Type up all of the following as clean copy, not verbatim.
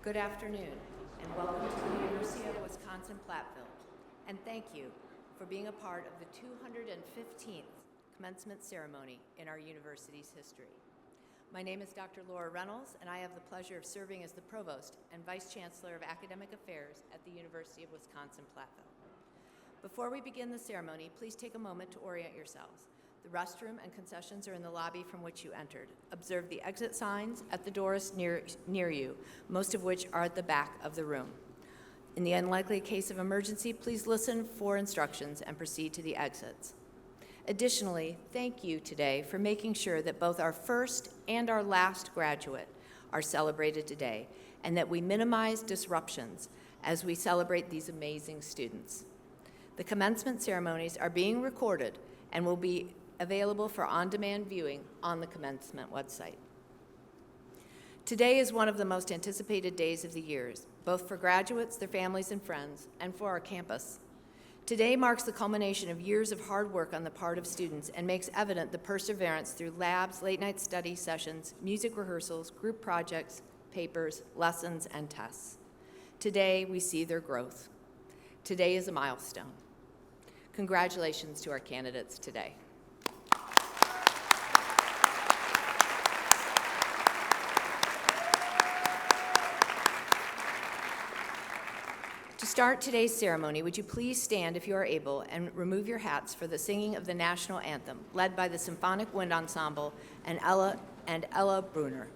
Good afternoon, and welcome to the University of Wisconsin-Platteville. And thank you for being a part of the 215th commencement ceremony in our university's history. My name is Dr. Laura Reynolds, and I have the pleasure of serving as the Provost and Vice Chancellor of Academic Affairs at the University of Wisconsin-Platteville. Before we begin the ceremony, please take a moment to orient yourselves. The restroom and concessions are in the lobby from which you entered. Observe the exit signs at the doors near you, most of which are at the back of the room. In the unlikely case of emergency, please listen for instructions and proceed to the exits. Additionally, thank you today for making sure that both our first and our last graduate are celebrated today, and that we minimize disruptions as we celebrate these amazing students. The commencement ceremonies are being recorded and will be available for on-demand viewing on the commencement website. Today is one of the most anticipated days of the year, both for graduates, their families and friends, and for our campus. Today marks the culmination of years of hard work on the part of students and makes evident the perseverance through labs, late-night study sessions, music rehearsals, group projects, papers, lessons, and tests. Today, we see their growth. Today is a milestone. Congratulations to our candidates today. To start today's ceremony, would you please stand if you are able and remove your hats for the singing of the national anthem, led by the Symphonic Wind Ensemble and Ella Brunner.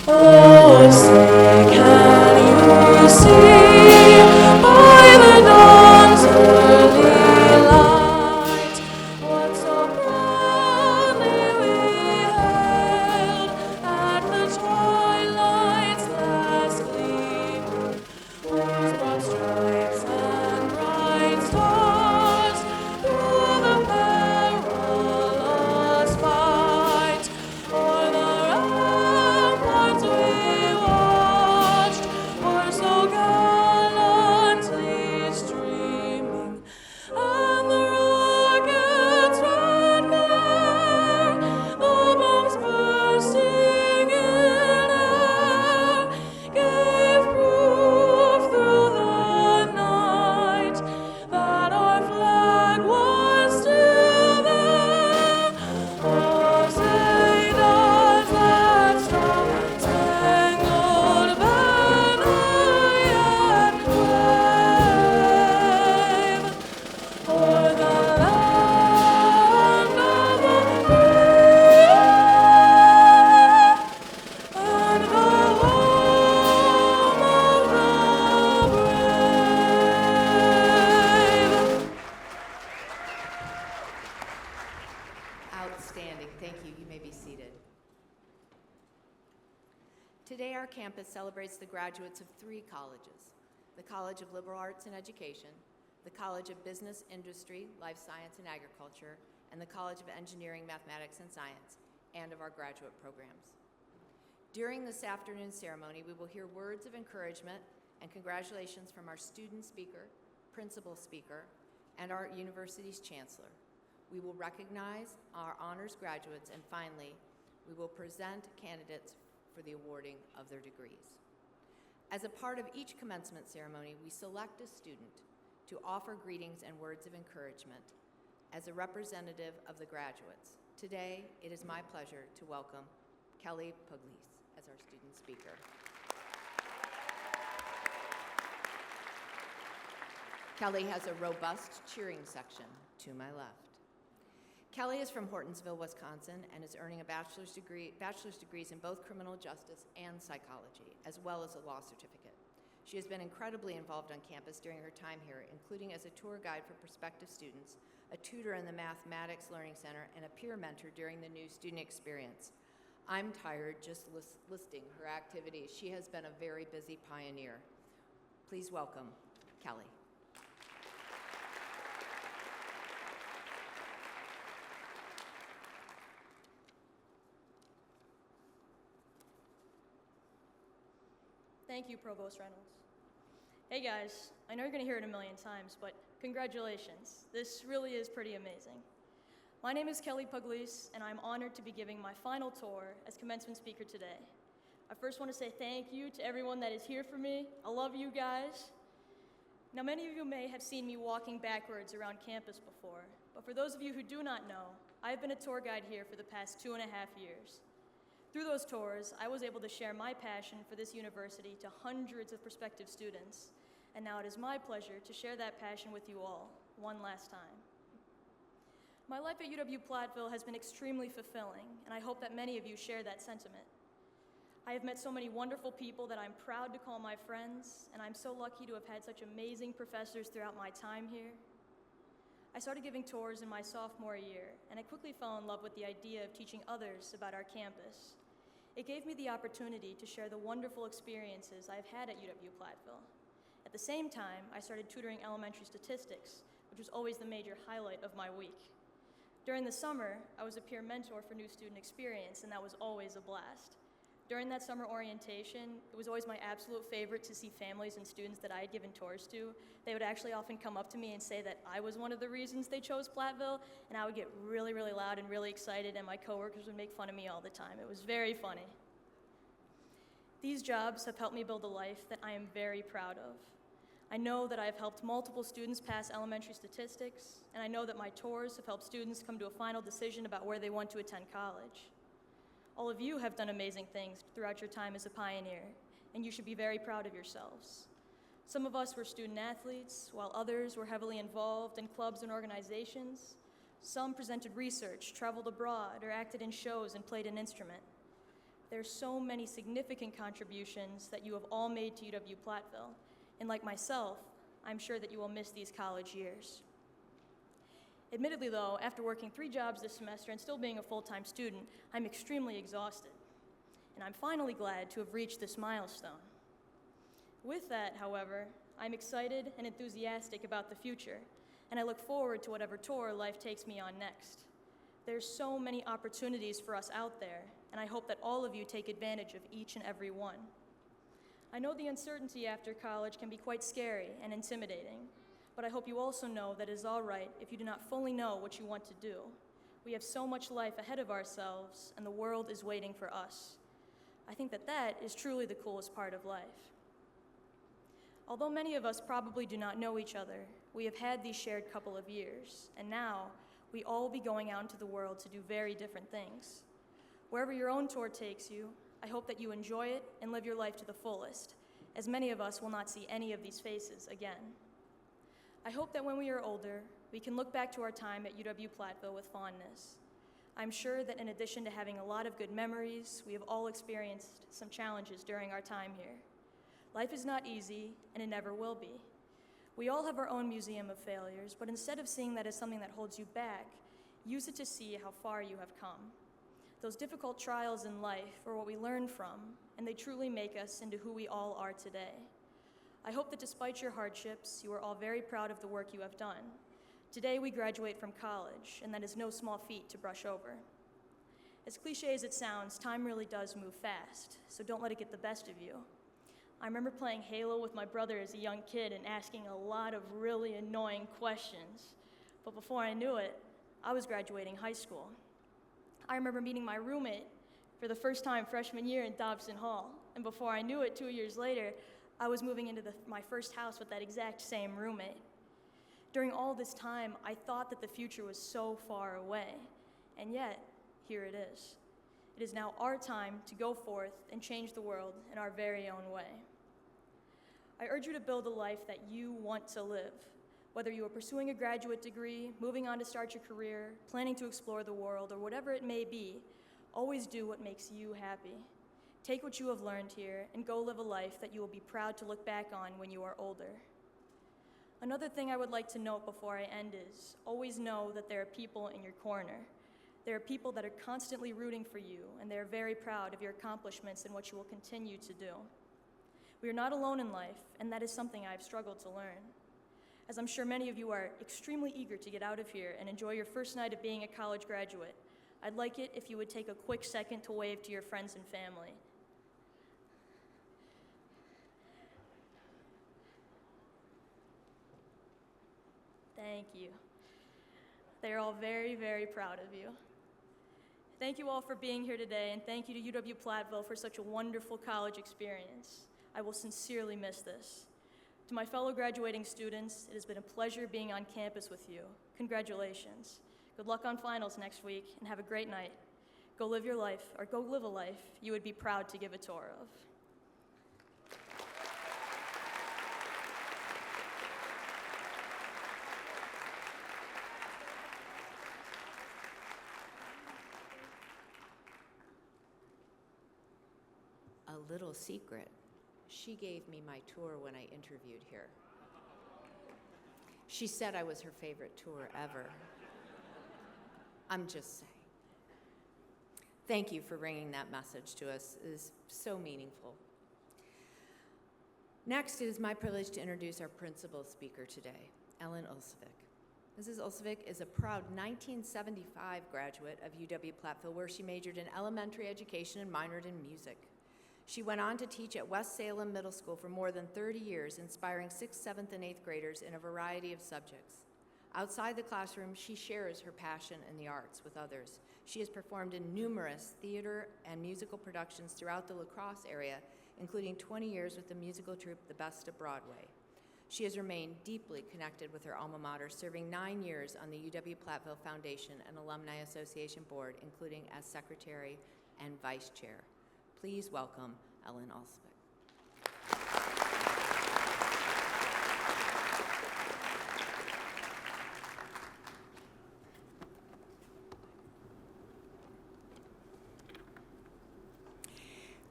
Oh, say, can you see by the dawn's early light what so proudly we hailed at the twilight's last gleam? Whose broad stripes and bright stars through the perilous fight o'er the ramparts we watched were so gallantly streaming, and the rocket's red glare, the bombs bursting in air, gave proof through the night that our flag was still there. Oh, say does that star-spangled banner yet wave o'er the land of the free and the home of the brave? Outstanding. Thank you. You may be seated. Today, our campus celebrates the graduates of 3 colleges: the College of Liberal Arts and Education, the College of Business, Industry, Life Science, and Agriculture, and the College of Engineering, Mathematics, and Science, and of our graduate programs. During this afternoon's ceremony, we will hear words of encouragement and congratulations from our student speaker, principal speaker, and our university's chancellor. We will recognize our honors graduates, and finally, we will present candidates for the awarding of their degrees. As a part of each commencement ceremony, we select a student to offer greetings and words of encouragement as a representative of the graduates. Today, it is my pleasure to welcome Kelli Pugliese as our student speaker. Kelli has a robust cheering section to my left. Kelli is from Hortonsville, Wisconsin, and is earning a bachelor's degrees in both criminal justice and psychology, as well as a law certificate. She has been incredibly involved on campus during her time here, including as a tour guide for prospective students, a tutor in the Mathematics Learning Center, and a peer mentor during the new student experience. I'm tired just listing her activities. She has been a very busy pioneer. Please welcome Kelli. Thank you, Provost Reynolds. Hey guys, I know you're going to hear it a million times, but congratulations. This really is pretty amazing. My name is Kelli Pugliese, and I'm honored to be giving my final tour as commencement speaker today. I first want to say thank you to everyone that is here for me. I love you guys. Now, many of you may have seen me walking backwards around campus before, but for those of you who do not know, I've been a tour guide here for the past 2.5 years. Through those tours, I was able to share my passion for this university to hundreds of prospective students, and now it is my pleasure to share that passion with you all one last time. My life at UW-Platteville has been extremely fulfilling, and I hope that many of you share that sentiment. I have met so many wonderful people that I'm proud to call my friends, and I'm so lucky to have had such amazing professors throughout my time here. I started giving tours in my sophomore year, and I quickly fell in love with the idea of teaching others about our campus. It gave me the opportunity to share the wonderful experiences I've had at UW-Platteville. At the same time, I started tutoring elementary statistics, which was always the major highlight of my week. During the summer, I was a peer mentor for new student experience, and that was always a blast. During that summer orientation, it was always my absolute favorite to see families and students that I had given tours to. They would actually often come up to me and say that I was one of the reasons they chose Platteville, and I would get really, really loud and really excited, and my coworkers would make fun of me all the time. It was very funny. These jobs have helped me build a life that I am very proud of. I know that I have helped multiple students pass elementary statistics, and I know that my tours have helped students come to a final decision about where they want to attend college. All of you have done amazing things throughout your time as a pioneer, and you should be very proud of yourselves. Some of us were student athletes, while others were heavily involved in clubs and organizations. Some presented research, traveled abroad, or acted in shows and played an instrument. There are so many significant contributions that you have all made to UW-Platteville, and like myself, I'm sure that you will miss these college years. Admittedly, though, after working 3 jobs this semester and still being a full-time student, I'm extremely exhausted, and I'm finally glad to have reached this milestone. With that, however, I'm excited and enthusiastic about the future, and I look forward to whatever tour life takes me on next. There's so many opportunities for us out there, and I hope that all of you take advantage of each and every one. I know the uncertainty after college can be quite scary and intimidating, but I hope you also know that it is all right if you do not fully know what you want to do. We have so much life ahead of ourselves, and the world is waiting for us. I think that that is truly the coolest part of life. Although many of us probably do not know each other, we have had these shared couple of years, and now we all will be going out into the world to do very different things. Wherever your own tour takes you, I hope that you enjoy it and live your life to the fullest, as many of us will not see any of these faces again. I hope that when we are older, we can look back to our time at UW-Platteville with fondness. I'm sure that in addition to having a lot of good memories, we have all experienced some challenges during our time here. Life is not easy, and it never will be. We all have our own museum of failures, but instead of seeing that as something that holds you back, use it to see how far you have come. Those difficult trials in life are what we learn from, and they truly make us into who we all are today. I hope that despite your hardships, you are all very proud of the work you have done. Today we graduate from college, and that is no small feat to brush over. As cliche as it sounds, time really does move fast, so don't let it get the best of you. I remember playing Halo with my brother as a young kid and asking a lot of really annoying questions. But before I knew it, I was graduating high school. I remember meeting my roommate for the first time freshman year in Dobson Hall, and before I knew it, 2 years later, I was moving into my first house with that exact same roommate. During all this time, I thought that the future was so far away, and yet, here it is. It is now our time to go forth and change the world in our very own way. I urge you to build a life that you want to live. Whether you are pursuing a graduate degree, moving on to start your career, planning to explore the world, or whatever it may be, always do what makes you happy. Take what you have learned here and go live a life that you will be proud to look back on when you are older. Another thing I would like to note before I end is, always know that there are people in your corner. There are people that are constantly rooting for you, and they are very proud of your accomplishments and what you will continue to do. We are not alone in life, and that is something I have struggled to learn. As I'm sure many of you are extremely eager to get out of here and enjoy your first night of being a college graduate, I'd like it if you would take a quick second to wave to your friends and family. Thank you. They're all very, very proud of you. Thank you all for being here today, and thank you to UW-Platteville for such a wonderful college experience. I will sincerely miss this. To my fellow graduating students, it has been a pleasure being on campus with you. Congratulations. Good luck on finals next week, and have a great night. Go live your life, or go live a life you would be proud to give a tour of. A little secret. She gave me my tour when I interviewed here. She said I was her favorite tour ever. I'm just saying. Thank you for bringing that message to us. It is so meaningful. Next, it is my privilege to introduce our principal speaker today, Ellen Ullsvik. Mrs. Ullsvik is a proud 1975 graduate of UW-Platteville, where she majored in elementary education and minored in music. She went on to teach at West Salem Middle School for more than 30 years, inspiring 6th, 7th, and 8th graders in a variety of subjects. Outside the classroom, she shares her passion in the arts with others. She has performed in numerous theater and musical productions throughout the La Crosse area, including 20 years with the musical troupe The Best of Broadway. She has remained deeply connected with her alma mater, serving 9 years on the UW-Platteville Foundation and Alumni Association Board, including as secretary and vice chair. Please welcome Ellen Ullsvik.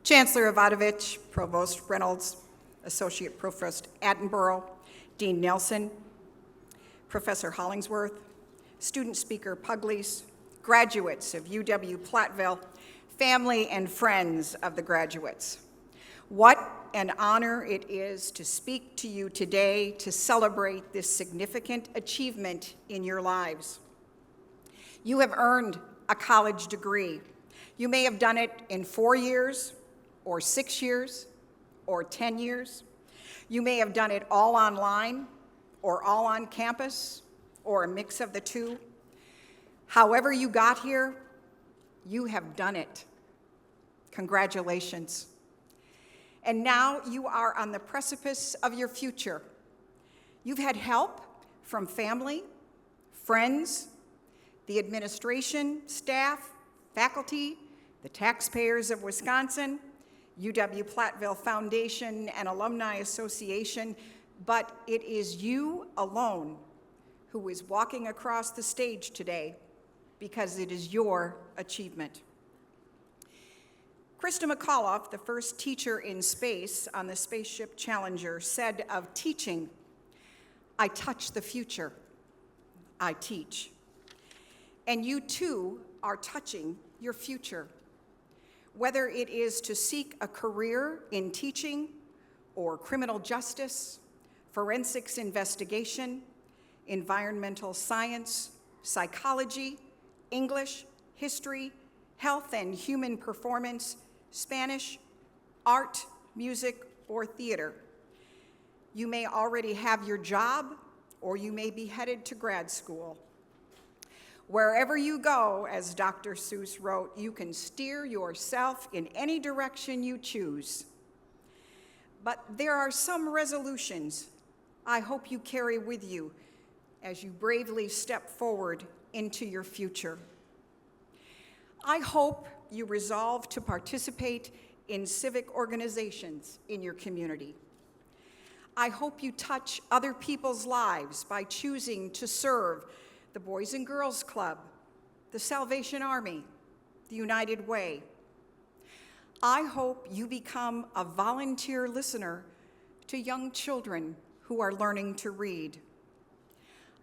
Chancellor Evetovich, Provost Reynolds, Associate Provost Attenborough, Dean Nelson, Professor Hollingsworth, Student Speaker Pugliese, graduates of UW-Platteville, family and friends of the graduates. What an honor it is to speak to you today to celebrate this significant achievement in your lives. You have earned a college degree. You may have done it in 4 years, or 6 years, or 10 years. You may have done it all online, or all on campus, or a mix of the two. However you got here, you have done it. Congratulations. And now you are on the precipice of your future. You've had help from family, friends, the administration, staff, faculty, the taxpayers of Wisconsin, UW-Platteville Foundation and Alumni Association, but it is you alone who is walking across the stage today because it is your achievement. Krista McAuliffe, the first teacher in space on the Spaceship Challenger, said of teaching, "I touch the future, I teach." And you too are touching your future. Whether it is to seek a career in teaching or criminal justice, forensics investigation, environmental science, psychology, English, history, health and human performance, Spanish, art, music, or theater. You may already have your job, or you may be headed to grad school. Wherever you go, as Dr. Seuss wrote, you can steer yourself in any direction you choose. But there are some resolutions I hope you carry with you as you bravely step forward into your future. I hope you resolve to participate in civic organizations in your community. I hope you touch other people's lives by choosing to serve the Boys and Girls Club, the Salvation Army, the United Way. I hope you become a volunteer listener to young children who are learning to read.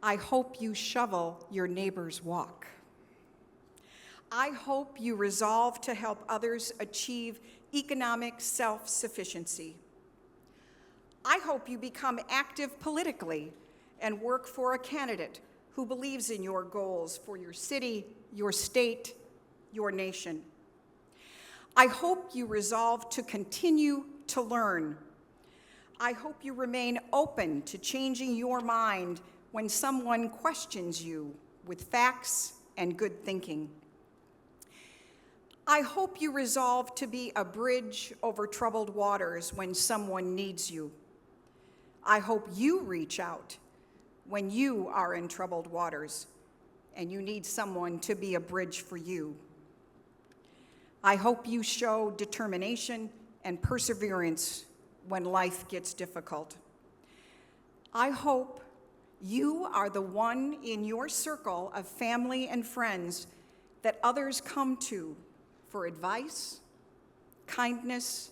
I hope you shovel your neighbor's walk. I hope you resolve to help others achieve economic self-sufficiency. I hope you become active politically and work for a candidate who believes in your goals for your city, your state, your nation. I hope you resolve to continue to learn. I hope you remain open to changing your mind when someone questions you with facts and good thinking. I hope you resolve to be a bridge over troubled waters when someone needs you. I hope you reach out when you are in troubled waters and you need someone to be a bridge for you. I hope you show determination and perseverance when life gets difficult. I hope you are the one in your circle of family and friends that others come to for advice, kindness,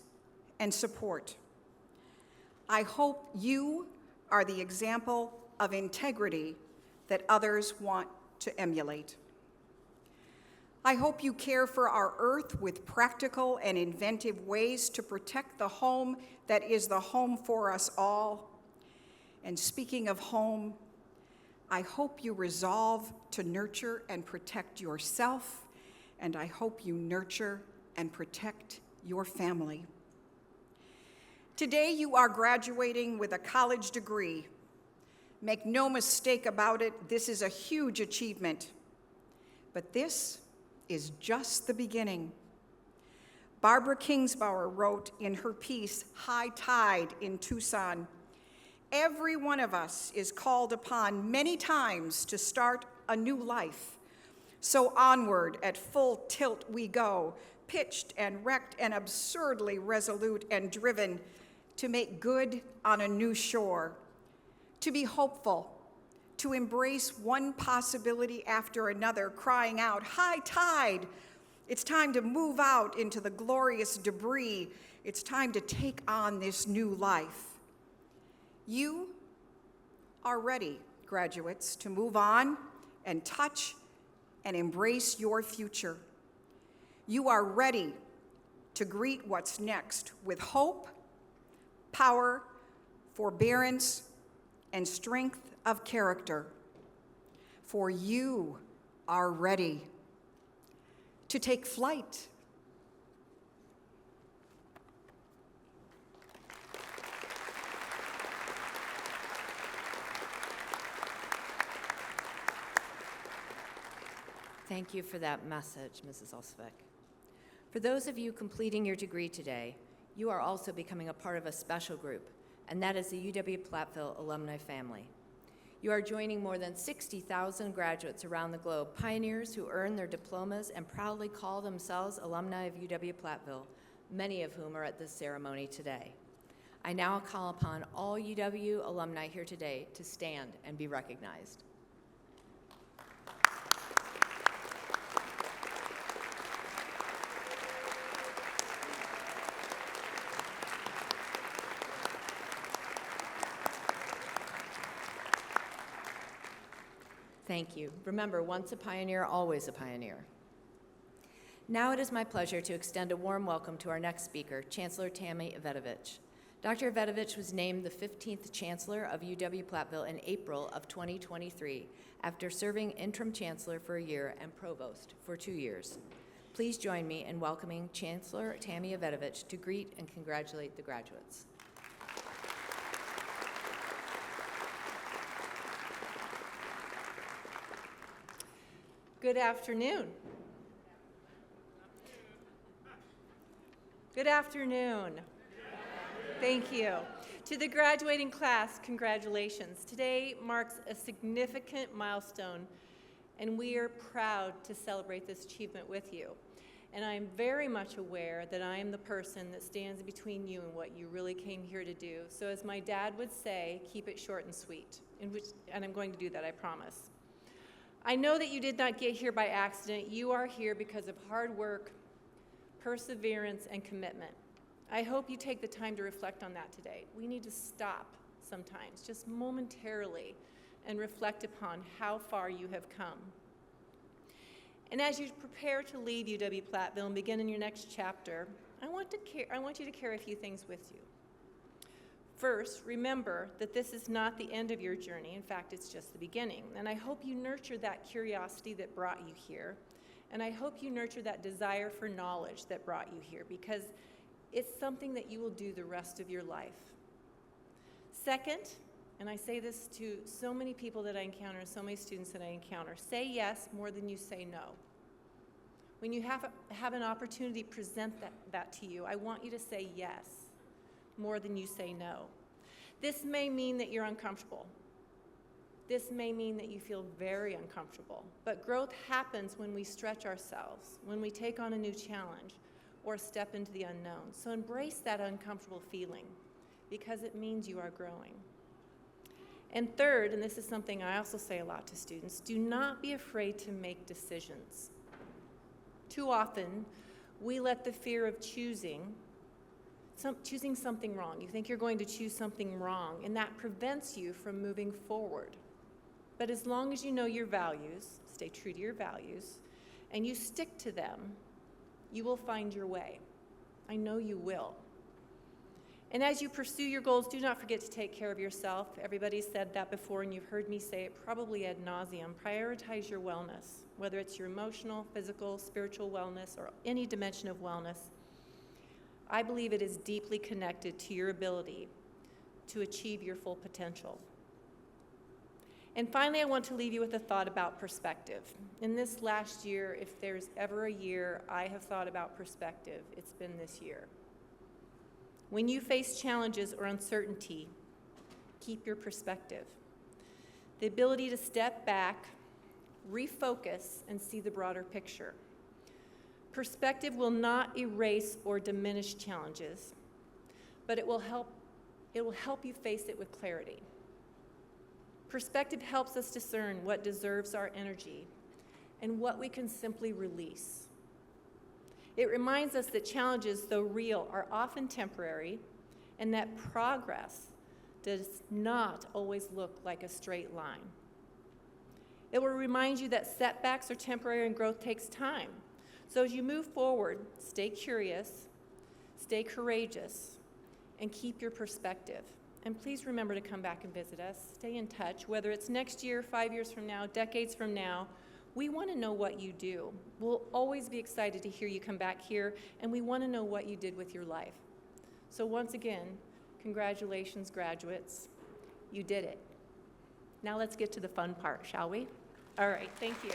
and support. I hope you are the example of integrity that others want to emulate. I hope you care for our earth with practical and inventive ways to protect the home that is the home for us all. And speaking of home, I hope you resolve to nurture and protect yourself, and I hope you nurture and protect your family. Today you are graduating with a college degree. Make no mistake about it, this is a huge achievement. But this is just the beginning. Barbara Kingsbauer wrote in her piece, High Tide in Tucson, every one of us is called upon many times to start a new life. So onward at full tilt we go, pitched and wrecked and absurdly resolute and driven to make good on a new shore, to be hopeful, to embrace one possibility after another, crying out, high tide! It's time to move out into the glorious debris. It's time to take on this new life. You are ready, graduates, to move on and touch and embrace your future. You are ready to greet what's next with hope, power, forbearance, and strength of character. For you are ready to take flight. Thank you for that message, Mrs. Ullsvik. For those of you completing your degree today, you are also becoming a part of a special group, and that is the UW-Platteville alumni family. You are joining more than 60,000 graduates around the globe, pioneers who earn their diplomas and proudly call themselves alumni of UW-Platteville, many of whom are at this ceremony today. I now call upon all UW alumni here today to stand and be recognized. Thank you. Remember, once a pioneer, always a pioneer. Now it is my pleasure to extend a warm welcome to our next speaker, Chancellor Tammy Evetovich. Dr. Evetovich was named the 15th Chancellor of UW-Platteville in April of 2023 after serving interim Chancellor for a year and Provost for 2 years. Please join me in welcoming Chancellor Tammy Evetovich to greet and congratulate the graduates. Good afternoon. Good afternoon. Thank you. To the graduating class, congratulations. Today marks a significant milestone, and we are proud to celebrate this achievement with you. And I'm very much aware that I am the person that stands between you and what you really came here to do. So as my dad would say, keep it short and sweet, and I'm going to do that, I promise. I know that you did not get here by accident. You are here because of hard work, perseverance, and commitment. I hope you take the time to reflect on that today. We need to stop sometimes, just momentarily, and reflect upon how far you have come. And as you prepare to leave UW-Platteville and begin in your next chapter, I want you to carry a few things with you. First, remember that this is not the end of your journey. In fact, it's just the beginning. And I hope you nurture that curiosity that brought you here. And I hope you nurture that desire for knowledge that brought you here, because it's something that you will do the rest of your life. Second, and I say this to so many people that I encounter, so many students that I encounter, say yes more than you say no. When you have an opportunity to present that to you, I want you to say yes more than you say no. This may mean that you're uncomfortable. This may mean that you feel very uncomfortable, but growth happens when we stretch ourselves, when we take on a new challenge or step into the unknown. So embrace that uncomfortable feeling because it means you are growing. And third, and this is something I also say a lot to students, do not be afraid to make decisions. Too often, we let the fear of choosing something wrong. You think you're going to choose something wrong, and that prevents you from moving forward. But as long as you know your values, stay true to your values, and you stick to them, you will find your way. I know you will. And as you pursue your goals, do not forget to take care of yourself. Everybody's said that before, and you've heard me say it probably ad nauseum. Prioritize your wellness, whether it's your emotional, physical, spiritual wellness, or any dimension of wellness. I believe it is deeply connected to your ability to achieve your full potential. And finally, I want to leave you with a thought about perspective. In this last year, if there's ever a year I have thought about perspective, it's been this year. When you face challenges or uncertainty, keep your perspective. The ability to step back, refocus, and see the broader picture. Perspective will not erase or diminish challenges, but it will help you face it with clarity. Perspective helps us discern what deserves our energy and what we can simply release. It reminds us that challenges, though real, are often temporary, and that progress does not always look like a straight line. It will remind you that setbacks are temporary and growth takes time. So as you move forward, stay curious, stay courageous, and keep your perspective. And please remember to come back and visit us. Stay in touch, whether it's next year, 5 years from now, decades from now. We want to know what you do. We'll always be excited to hear you come back here, and we want to know what you did with your life. So once again, congratulations, graduates. You did it. Now let's get to the fun part, shall we? All right, thank you.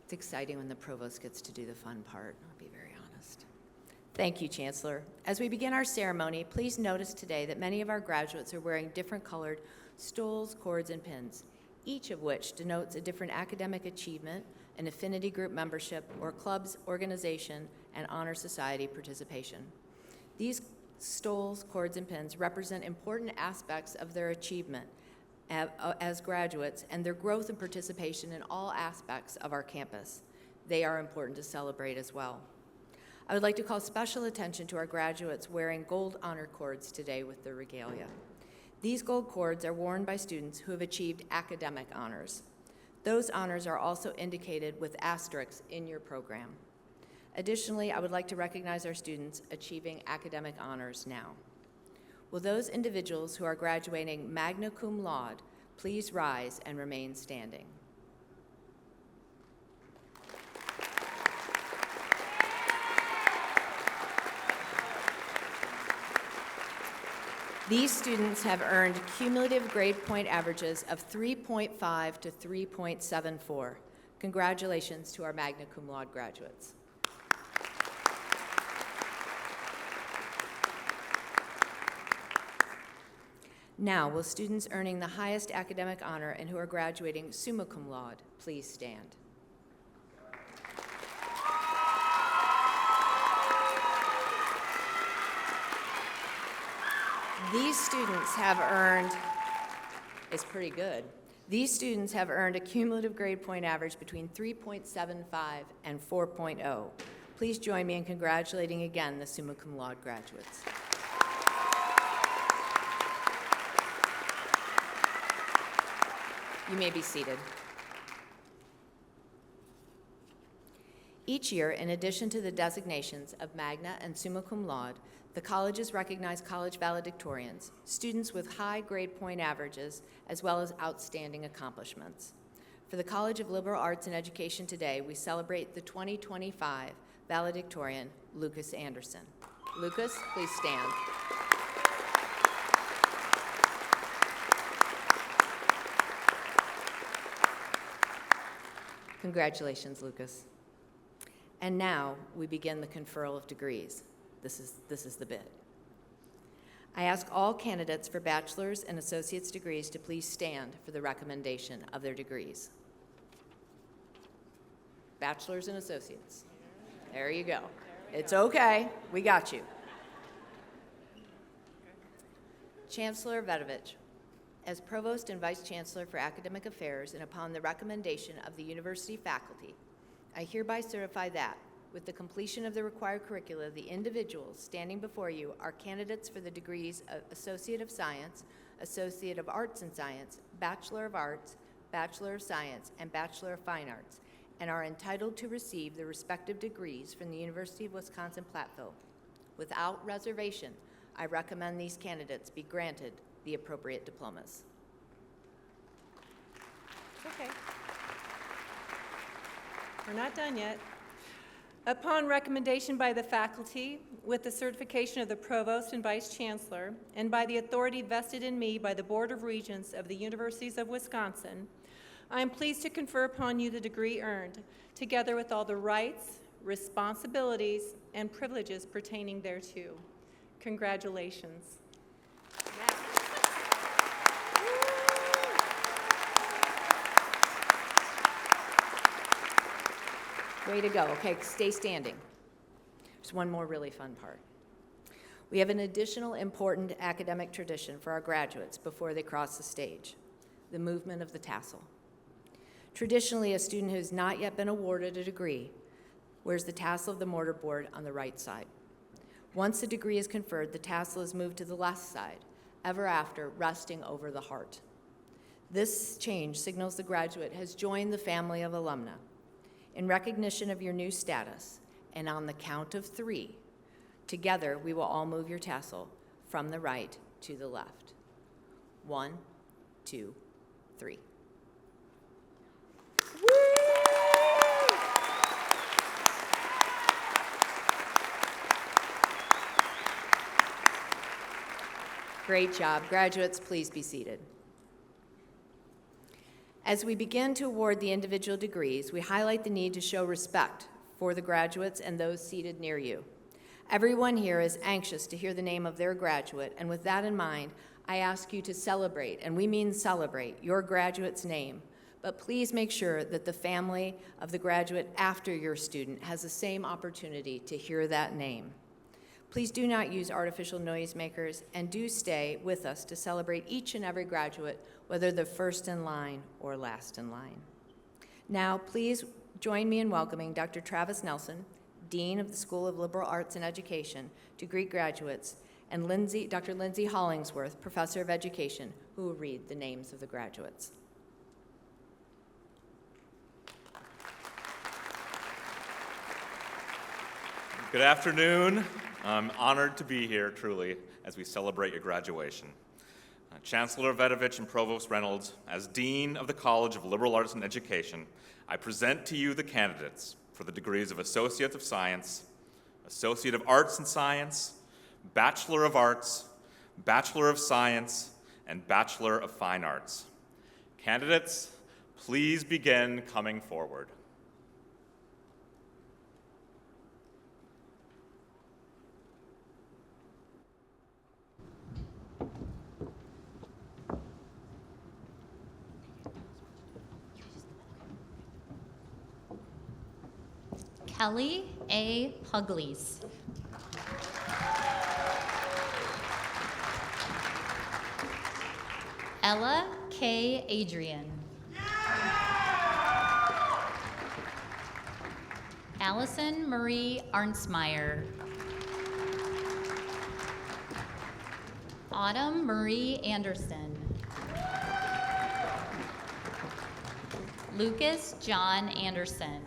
It's exciting when the provost gets to do the fun part, I'll be very honest. Thank you, Chancellor. As we begin our ceremony, please notice today that many of our graduates are wearing different colored stools, cords, and pins, each of which denotes a different academic achievement, an affinity group membership, or club's organization and honor society participation. These stools, cords, and pins represent important aspects of their achievement as graduates and their growth and participation in all aspects of our campus. They are important to celebrate as well. I would like to call special attention to our graduates wearing gold honor cords today with their regalia. These gold cords are worn by students who have achieved academic honors. Those honors are also indicated with asterisks in your program. Additionally, I would like to recognize our students achieving academic honors now. Will those individuals who are graduating magna cum laude please rise and remain standing? These students have earned cumulative grade point averages of 3.5 to 3.74. Congratulations to our magna cum laude graduates. Now, will students earning the highest academic honor and who are graduating summa cum laude please stand? These students have earned, it's pretty good. These students have earned a cumulative grade point average between 3.75 and 4.0. Please join me in congratulating again the summa cum laude graduates. You may be seated. Each year, in addition to the designations of magna and summa cum laude, the colleges recognize college valedictorians, students with high grade point averages, as well as outstanding accomplishments. For the College of Liberal Arts and Education today, we celebrate the 2025 valedictorian Lucas Anderson. Lucas, please stand. Congratulations, Lucas. And now we begin the conferral of degrees. This is the bit. I ask all candidates for bachelor's and associate's degrees to please stand for the recommendation of their degrees. Bachelor's and associates. There you go. It's okay. We got you. Chancellor Evetovich, as Provost and Vice Chancellor for Academic Affairs and upon the recommendation of the university faculty, I hereby certify that, with the completion of the required curricula, the individuals standing before you are candidates for the degrees of Associate of Science, Associate of Arts and Science, Bachelor of Arts, Bachelor of Science, and Bachelor of Fine Arts, and are entitled to receive the respective degrees from the University of Wisconsin-Platteville. Without reservation, I recommend these candidates be granted the appropriate diplomas. Okay. We're not done yet. Upon recommendation by the faculty, with the certification of the Provost and Vice Chancellor, and by the authority vested in me by the Board of Regents of the Universities of Wisconsin, I am pleased to confer upon you the degree earned, together with all the rights, responsibilities, and privileges pertaining thereto. Congratulations. Way to go. Okay, stay standing. There's one more really fun part. We have an additional important academic tradition for our graduates before they cross the stage, the movement of the tassel. Traditionally, a student who has not yet been awarded a degree wears the tassel of the mortarboard on the right side. Once the degree is conferred, the tassel is moved to the left side, ever after resting over the heart. This change signals the graduate has joined the family of alumna. In recognition of your new status, and on the count of 3, together we will all move your tassel from the right to the left. 1, 2, 3. Great job. Graduates, please be seated. As we begin to award the individual degrees, we highlight the need to show respect for the graduates and those seated near you. Everyone here is anxious to hear the name of their graduate, and with that in mind, I ask you to celebrate, and we mean celebrate, your graduate's name. But please make sure that the family of the graduate after your student has the same opportunity to hear that name. Please do not use artificial noisemakers, and do stay with us to celebrate each and every graduate, whether they're first in line or last in line. Now, please join me in welcoming Dr. Travis Nelson, Dean of the School of Liberal Arts and Education, to greet graduates, and Dr. Lenzi Hollingsworth, Professor of Education, who will read the names of the graduates. Good afternoon. I'm honored to be here, truly, as we celebrate your graduation. Chancellor Evetovich and Provost Reynolds, as Dean of the College of Liberal Arts and Education, I present to you the candidates for the degrees of Associate of Science, Associate of Arts and Science, Bachelor of Arts, Bachelor of Science, and Bachelor of Fine Arts. Candidates, please begin coming forward. Kelli A. Pugliese. Ella K. Adrian. Allison Marie Arnsmeyer. Autumn Marie Anderson. Lucas John Anderson.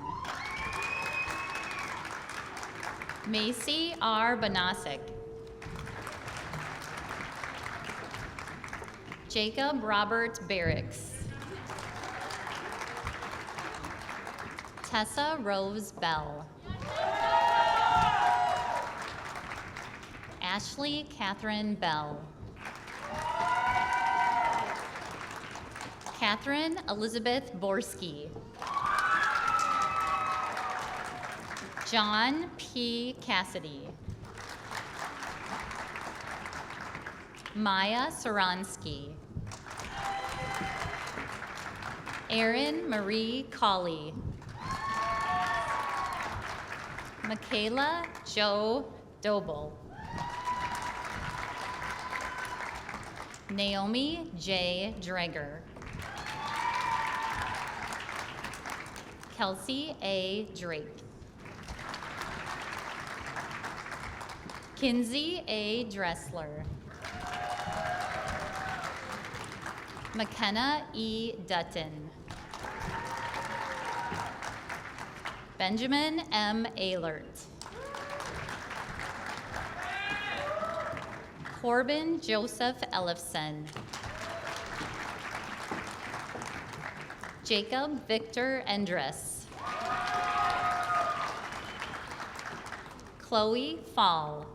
Macy R. Banasic. Jacob Robert Barracks. Tessa Rose Bell. Ashley Catherine Bell. Catherine Elizabeth Borski. John P. Cassidy. Maya Saransky. Erin Marie Colley. Michaela Jo Doble. Naomi J. Dreger. Kelsey A. Drake. Kinsey A. Dressler. McKenna E. Dutton. Benjamin M. Ehlert. Corbin Joseph Ellefson. Jacob Victor Endress. Chloe Fall.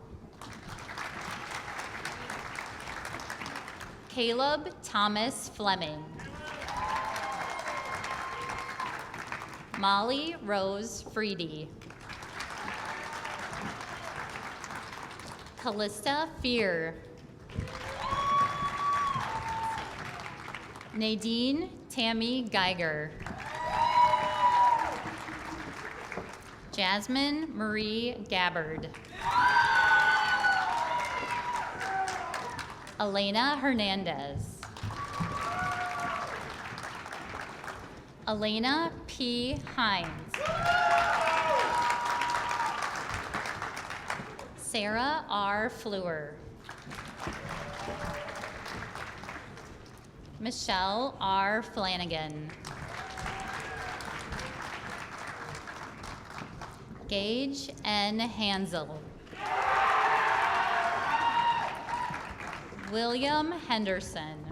Caleb Thomas Fleming. Molly Rose Freedy. Callista Fear. Nadine Tammy Geiger. Jasmine Marie Gabbard. Elena Hernandez. Elena P. Hines. Sarah R. Fleur. Michelle R. Flanagan. Gage N. Hansel. William Henderson.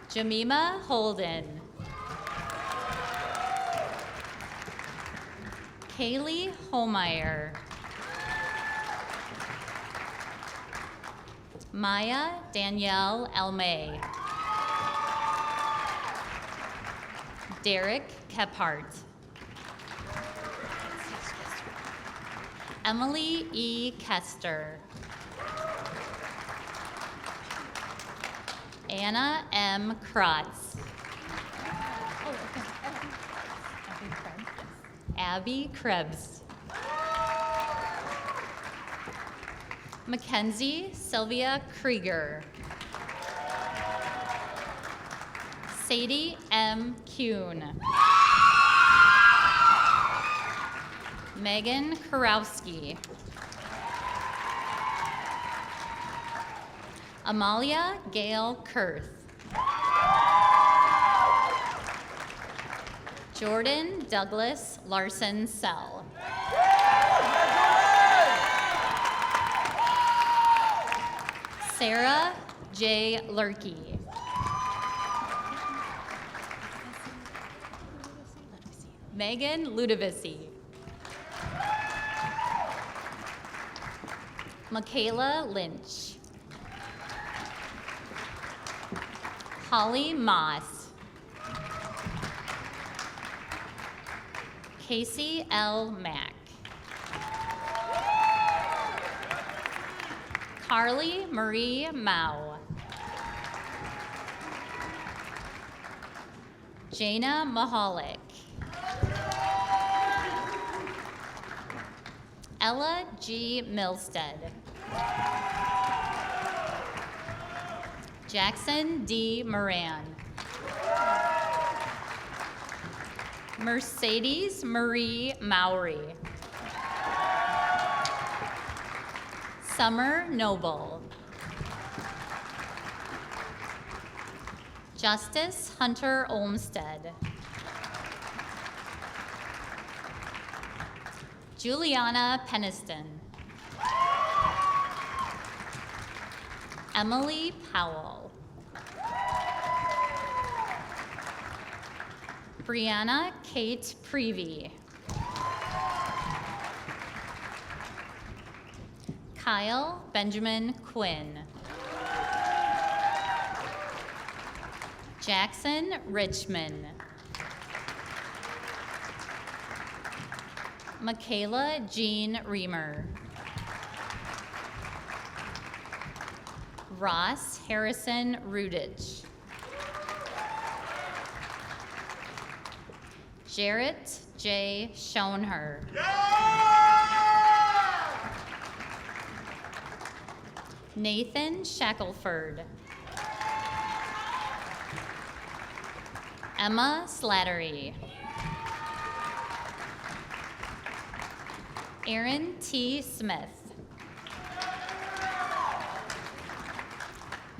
Jemima Holden. Kaylee Holmeyer. Maya Danielle Elmay. Derek Kephart. Emily E. Kester. Anna M. Kratz. Abby Krebs. Mackenzie Sylvia Krieger. Sadie M. Kuhn. Megan Karowski. Amalia Gail Kurth. Jordan Douglas Larson Sell. Sarah J. Lurkey. Megan Ludovici. Michaela Lynch. Holly Moss. Casey L. Mack. Carly Marie Mao. Jana Mahalik. Ella G. Milstead. Jackson D. Moran. Mercedes Marie Mowry. Summer Noble. Justice Hunter Olmsted. Juliana Peniston. Emily Powell. Brianna Kate Prevey. Kyle Benjamin Quinn. Jackson Richmond. Michaela Jean Reamer. Ross Harrison Rudich. Jarrett J. Schoenher. Nathan Shackelford. Emma Slattery. Aaron T. Smith.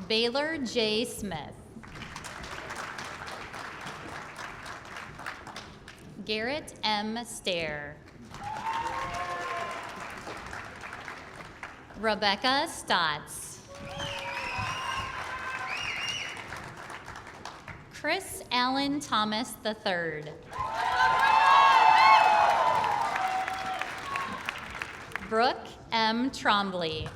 Baylor J. Smith. Garrett M. Stair. Rebecca Stotts. Chris Allen Thomas III. Brooke M. Trombley.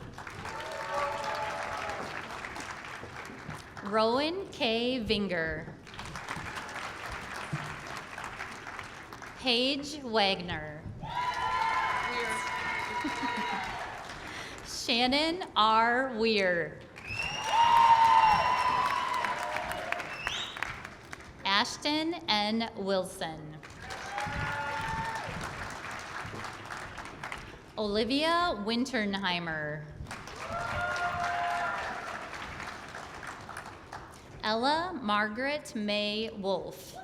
Rowan K. Vinger. Paige Wagner. Shannon R. Weir. Ashton N. Wilson. Olivia Winternheimer. Ella Margaret May Wolf.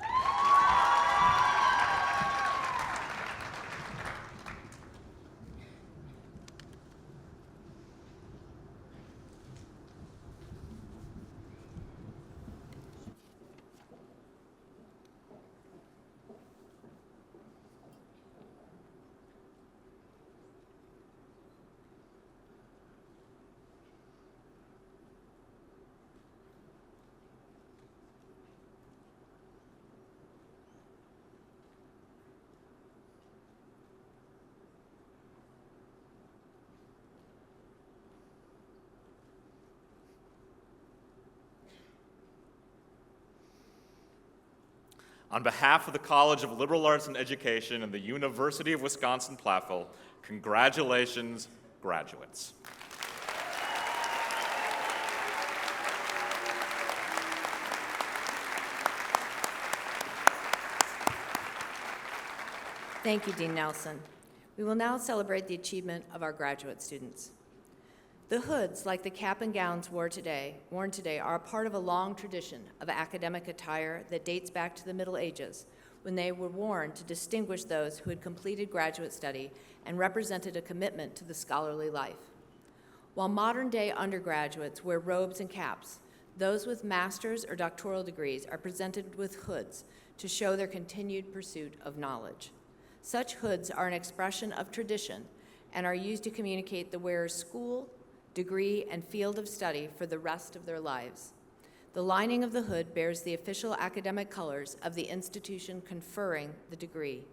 On behalf of the College of Liberal Arts and Education and the University of Wisconsin-Platteville, congratulations, graduates. Thank you, Dean Nelson. We will now celebrate the achievement of our graduate students. The hoods, like the cap and gowns worn today, are a part of a long tradition of academic attire that dates back to the Middle Ages, when they were worn to distinguish those who had completed graduate study and represented a commitment to the scholarly life. While modern-day undergraduates wear robes and caps, those with master's or doctoral degrees are presented with hoods to show their continued pursuit of knowledge. Such hoods are an expression of tradition and are used to communicate the wearer's school, degree, and field of study for the rest of their lives. The lining of the hood bears the official academic colors of the institution conferring the degree.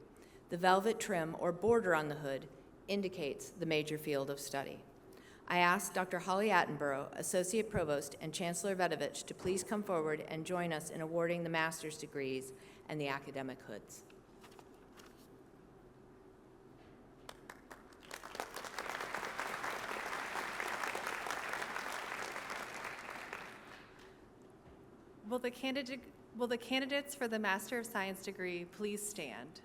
The velvet trim or border on the hood indicates the major field of study. I ask Dr. Holly Attenborough, Associate Provost and Chancellor Evetovich, to please come forward and join us in awarding the master's degrees and the academic hoods. Will the candidates for the Master of Science degree please stand?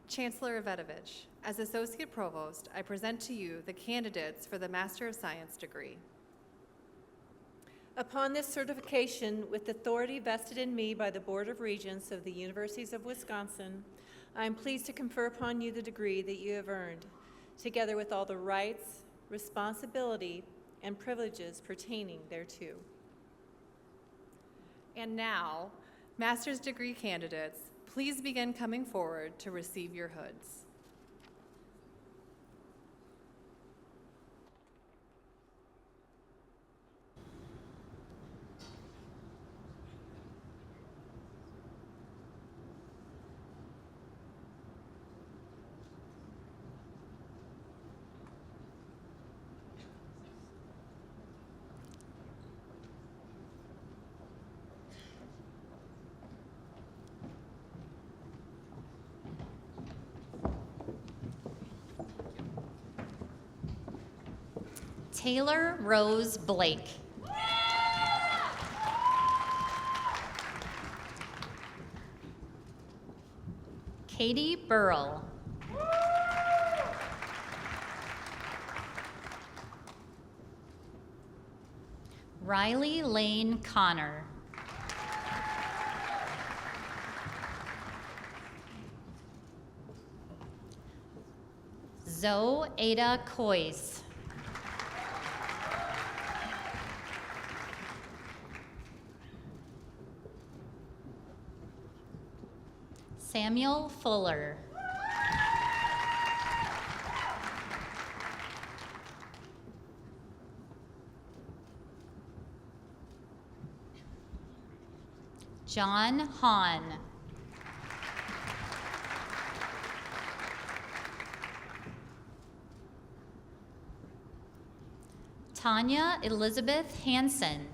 Chancellor Evetovich, as Associate Provost, I present to you the candidates for the Master of Science degree. Upon this certification, with authority vested in me by the Board of Regents of the Universities of Wisconsin, I am pleased to confer upon you the degree that you have earned, together with all the rights, responsibility, and privileges pertaining thereto. And now, master's degree candidates, please begin coming forward to receive your hoods. Taylor Rose Blake. Katie Burrell. Riley Lane Connor. Zoe Ada Coys. Samuel Fuller. John Hahn. Tanya Elizabeth Hansen.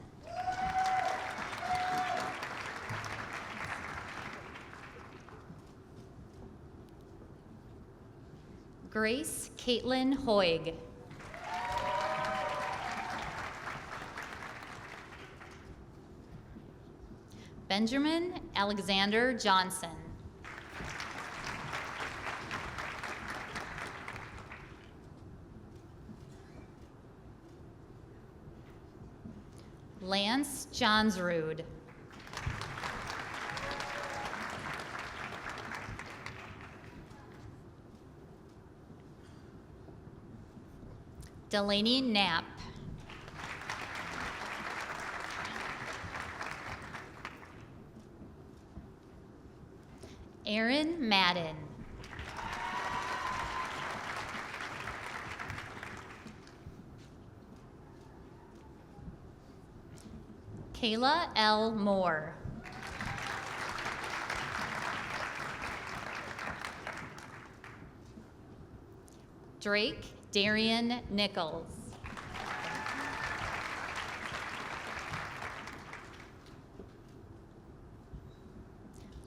Grace Caitlin Hoig. Benjamin Alexander Johnson. Lance Johnsrud. Delaney Knapp. Aaron Madden. Kayla L. Moore. Drake Darian Nichols.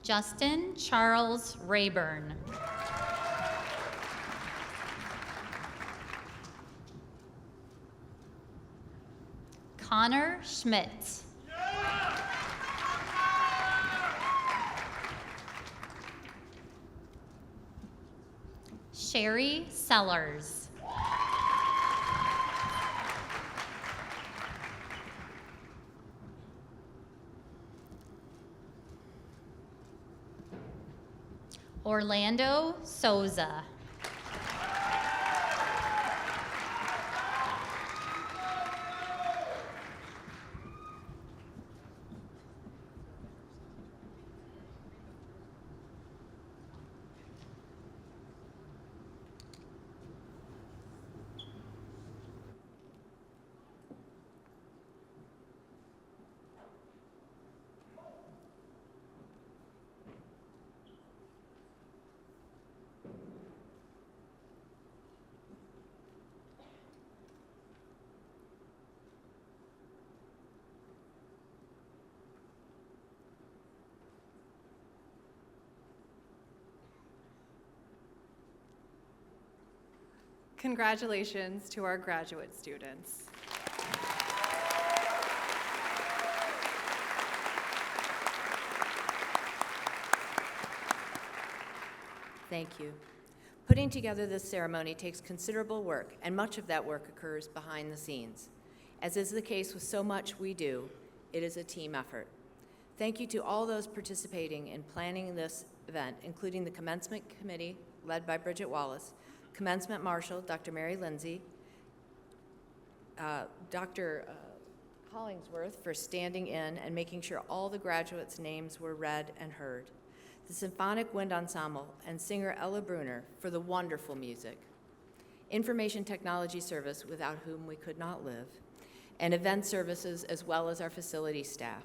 Justin Charles Rayburn. Connor Schmidt. Sherry Sellers. Orlando Souza. Congratulations to our graduate students. Thank you. Putting together this ceremony takes considerable work, and much of that work occurs behind the scenes. As is the case with so much we do, it is a team effort. Thank you to all those participating in planning this event, including the Commencement Committee, led by Bridget Wallace, Commencement Marshal, Dr. Mary Lenzi, Dr. Hollingsworth for standing in and making sure all the graduates' names were read and heard, the Symphonic Wind Ensemble and singer Ella Brunner for the wonderful music, Information Technology Service, without whom we could not live, and event services, as well as our facility staff.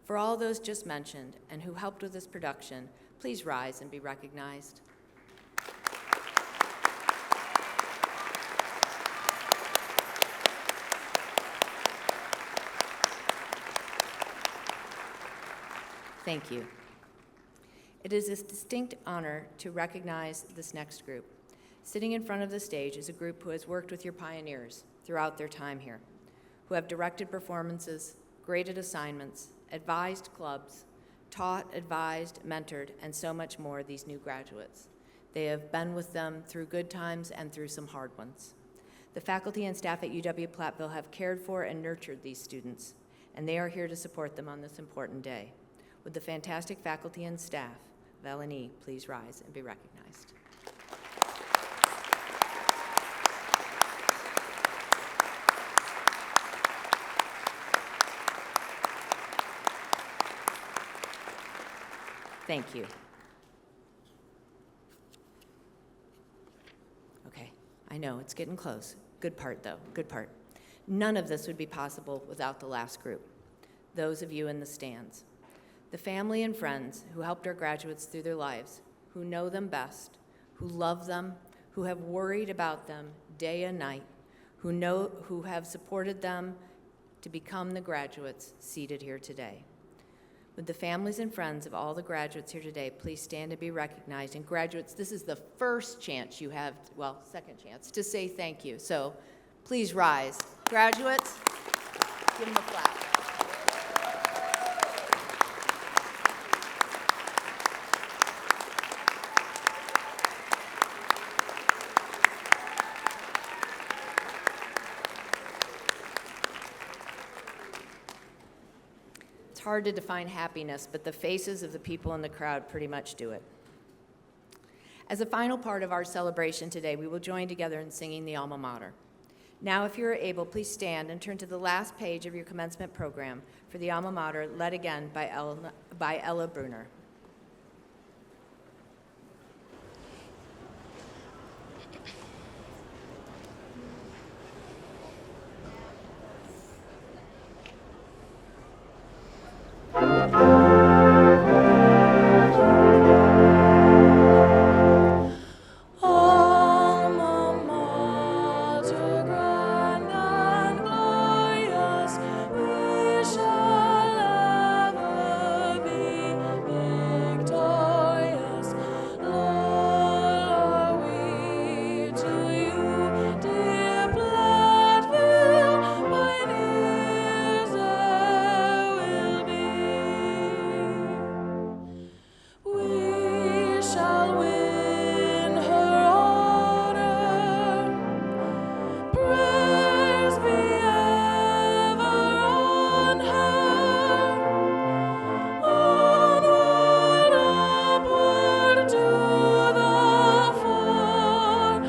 For all those just mentioned and who helped with this production, please rise and be recognized. Thank you. It is a distinct honor to recognize this next group. Sitting in front of the stage is a group who has worked with your pioneers throughout their time here, who have directed performances, graded assignments, advised clubs, taught, advised, mentored, and so much more these new graduates. They have been with them through good times and through some hard ones. The faculty and staff at UW-Platteville have cared for and nurtured these students, and they are here to support them on this important day. Would the fantastic faculty and staff of L&E please rise and be recognized? Thank you. Okay, I know, it's getting close. Good part, though, good part. None of this would be possible without the last group, those of you in the stands. The family and friends who helped our graduates through their lives, who know them best, who love them, who have worried about them day and night, who have supported them to become the graduates seated here today. Would the families and friends of all the graduates here today please stand and be recognized? And graduates, this is the first chance you have, well, second chance, to say thank you. So please rise. Graduates, give them a clap. It's hard to define happiness, but the faces of the people in the crowd pretty much do it. As a final part of our celebration today, we will join together in singing the Alma Mater. Now, if you are able, please stand and turn to the last page of your commencement program for the Alma Mater, led again by Ella Brunner. Alma mater, grand and glorious, we shall ever be victorious. Lord, are we to you, dear Platteville, by years there will be. We shall win her honor. Praise be ever on her. Onward, upward to the fore.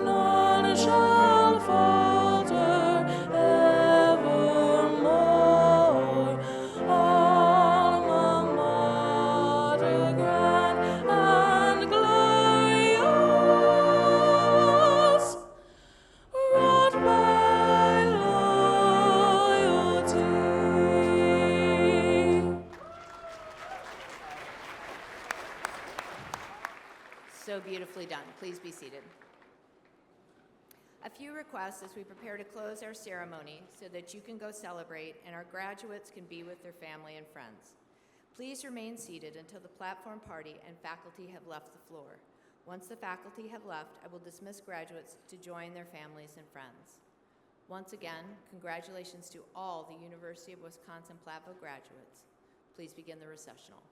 None shall falter evermore. Alma mater, grand and glorious, wrought by loyalty. So beautifully done. Please be seated. A few requests as we prepare to close our ceremony so that you can go celebrate and our graduates can be with their family and friends. Please remain seated until the platform party and faculty have left the floor. Once the faculty have left, I will dismiss graduates to join their families and friends. Once again, congratulations to all the University of Wisconsin-Platteville graduates. Please begin the recessional.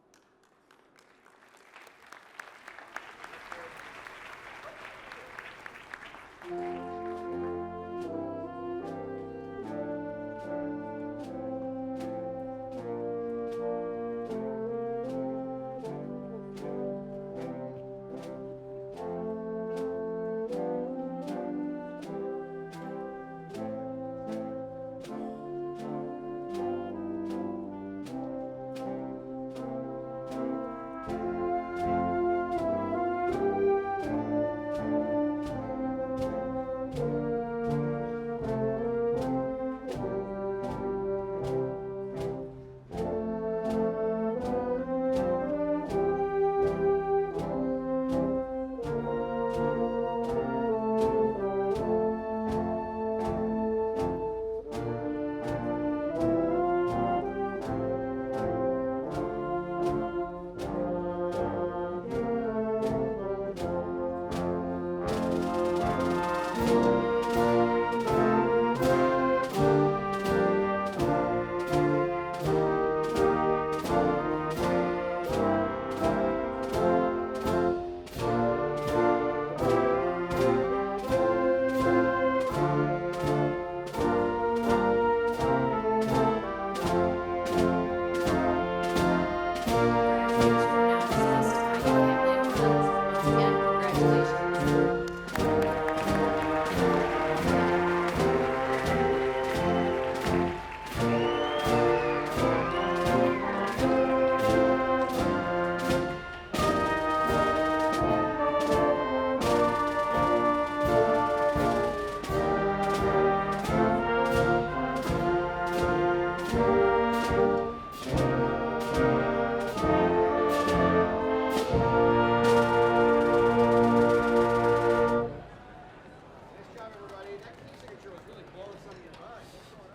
everybody. That key signature was really blowing some of your mind. What's going on?